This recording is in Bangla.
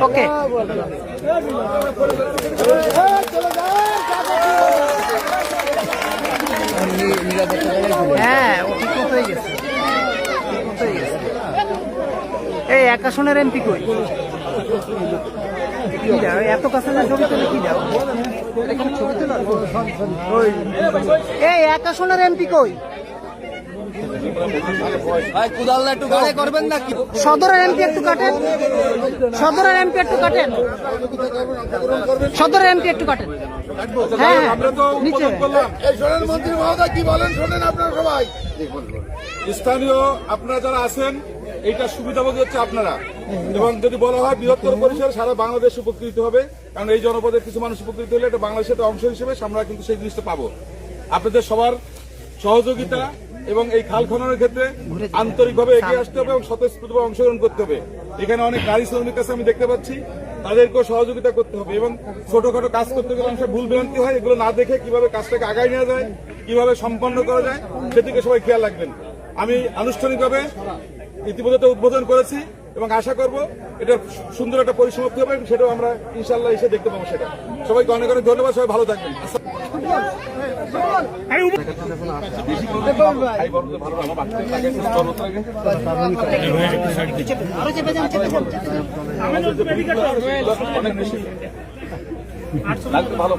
ওকে হ্যাঁ ও ঠিক হয়ে গেছে এই এক আসনের এমপি কই এত কাছে ছবি তুলে কি দাও ছবি তোলা এই এক আসনের এমপি কই সদরের এমপি একটু কাটেন সদরের এমপি একটু কাটেন সদরের এমপি একটু কাটেন হ্যাঁ নিচে মন্ত্রী মহোদয় কি বলেন শোনেন আপনারা সবাই স্থানীয় আপনারা যারা আছেন এইটা সুবিধাভোগী হচ্ছে আপনারা এবং যদি বলা হয় বৃহত্তর পরিসরে সারা বাংলাদেশ উপকৃত হবে কারণ এই জনপদের কিছু মানুষ উপকৃত হলে এটা বাংলাদেশের অংশ হিসেবে আমরা কিন্তু সেই জিনিসটা পাবো আপনাদের সবার সহযোগিতা এবং এই খাল খননের ক্ষেত্রে আন্তরিকভাবে এগিয়ে আসতে হবে এবং স্বতঃস্ফূর্তভাবে অংশগ্রহণ করতে হবে এখানে অনেক গাড়ি শ্রমিক কাছে আমি দেখতে পাচ্ছি তাদেরকেও সহযোগিতা করতে হবে এবং ছোটখাটো কাজ করতে গেলে মানুষের ভুল ভ্রান্তি হয় এগুলো না দেখে কিভাবে কাজটাকে আগায় নেওয়া যায় কিভাবে সম্পন্ন করা যায় সেদিকে সবাই খেয়াল রাখবেন আমি আনুষ্ঠানিকভাবে ইতিমধ্যে উদ্বোধন করেছি এবং আশা করব এটা সুন্দর একটা পরিসমাপ্তি হবে সেটাও আমরা ইনশাল্লাহ এসে দেখতে পাবো সেটা সবাইকে অনেক অনেক ধন্যবাদ সবাই ভালো থাকবেন অনেক বেশি ভালো